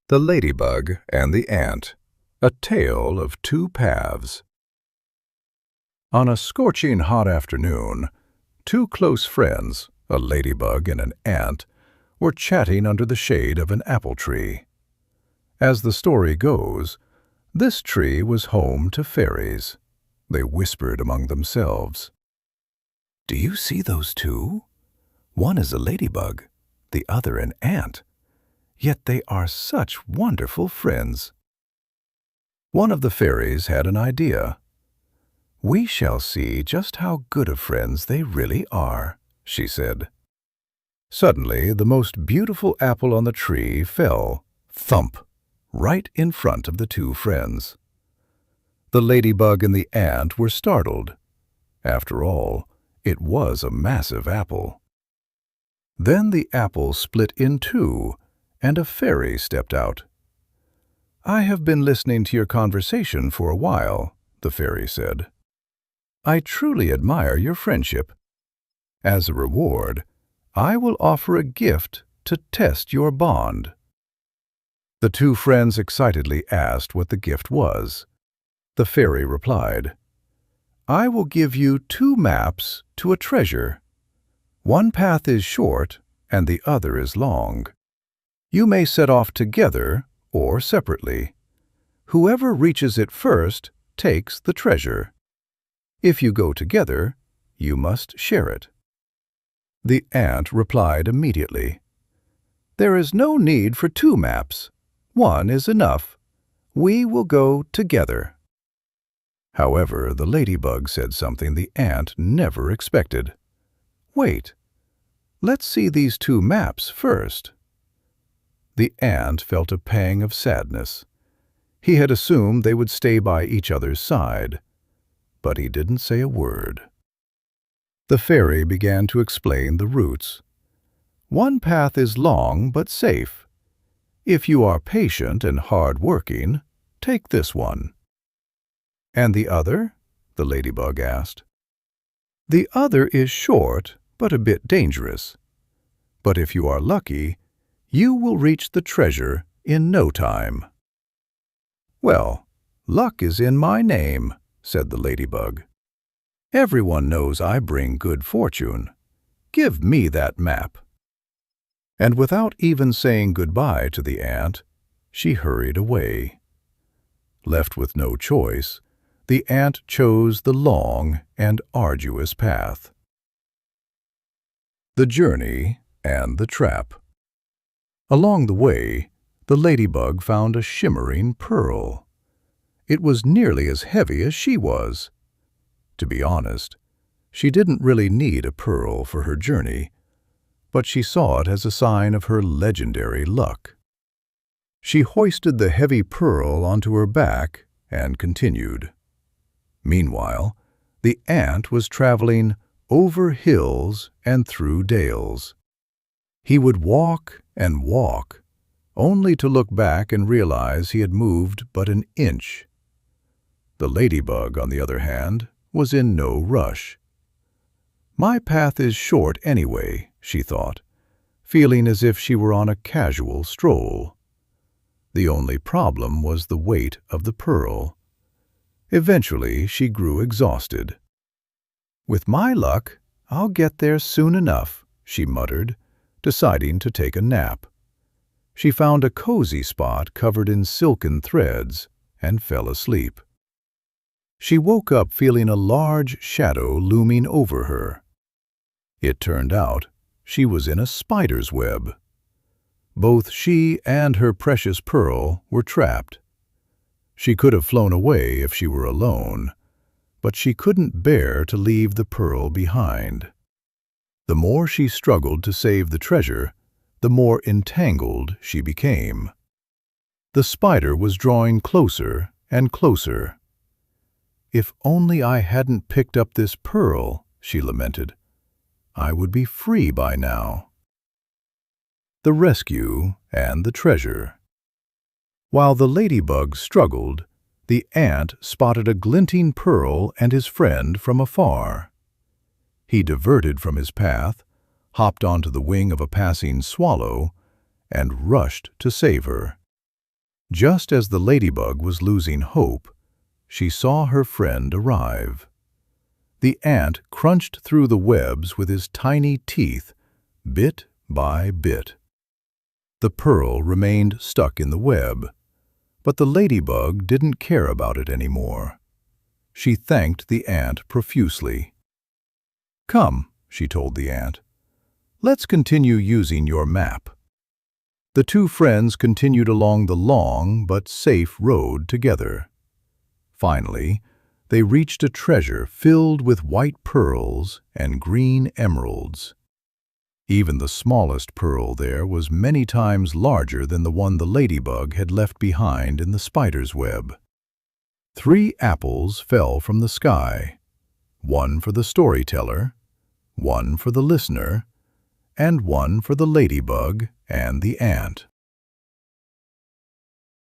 The Ladybug and the Ant, a tale of two paths. On a scorching hot afternoon, two close friends, a ladybug and an ant, were chatting under the shade of an apple tree. As the story goes, this tree was home to fairies. They whispered among themselves. "Do you see those two? One is a ladybug, the other an ant. Yet they are such wonderful friends." One of the fairies had an idea. "We shall see just how good of friends they really are," she said. Suddenly, the most beautiful apple on the tree fell, thump, right in front of the two friends. The ladybug and the ant were startled. After all, it was a massive apple. Then the apple split in two, and a fairy stepped out. "I have been listening to your conversation for a while," the fairy said. "I truly admire your friendship. As a reward, I will offer a gift to test your bond." The two friends excitedly asked what the gift was. The fairy replied, "I will give you two maps to a treasure. One path is short and the other is long. You may set off together or separately. Whoever reaches it first takes the treasure. If you go together, you must share it." The ant replied immediately, "There is no need for two maps. One is enough. We will go together." However, the ladybug said something the ant never expected. "Wait, let's see these two maps first." The ant felt a pang of sadness. He had assumed they would stay by each other's side, but he didn't say a word. The fairy began to explain the routes. "One path is long but safe. If you are patient and hard-working, take this one." "And the other?" the ladybug asked. "The other is short but a bit dangerous. But if you are lucky, you will reach the treasure in no time." "Well, luck is in my name," said the ladybug. "Everyone knows I bring good fortune. Give me that map." And without even saying goodbye to the ant, she hurried away. Left with no choice, the ant chose the long and arduous path. The Journey and the Trap. Along the way, the ladybug found a shimmering pearl. It was nearly as heavy as she was. To be honest, she didn't really need a pearl for her journey, but she saw it as a sign of her legendary luck. She hoisted the heavy pearl onto her back and continued. Meanwhile, the ant was traveling over hills and through dales. He would walk and walk, only to look back and realize he had moved but an inch. The ladybug, on the other hand, was in no rush. "My path is short anyway," she thought, feeling as if she were on a casual stroll. The only problem was the weight of the pearl. Eventually, she grew exhausted. "With my luck, I'll get there soon enough," she muttered, deciding to take a nap. She found a cozy spot covered in silken threads and fell asleep. She woke up feeling a large shadow looming over her. It turned out she was in a spider's web. Both she and her precious pearl were trapped. She could have flown away if she were alone, but she couldn't bear to leave the pearl behind. The more she struggled to save the treasure, the more entangled she became. The spider was drawing closer and closer. "If only I hadn't picked up this pearl," she lamented. "I would be free by now." The Rescue and the Treasure. While the ladybug struggled, the ant spotted a glinting pearl and his friend from afar. He diverted from his path, hopped onto the wing of a passing swallow, and rushed to save her. Just as the ladybug was losing hope, she saw her friend arrive. The ant crunched through the webs with his tiny teeth, bit by bit. The pearl remained stuck in the web, but the ladybug didn't care about it anymore. She thanked the ant profusely. "Come," she told the ant, "let's continue using your map." The two friends continued along the long but safe road together. Finally, they reached a treasure filled with white pearls and green emeralds. Even the smallest pearl there was many times larger than the one the ladybug had left behind in the spider's web. 3 apples fell from the sky, 1 for the storyteller, 1 for the listener, and 1 for the ladybug and the ant.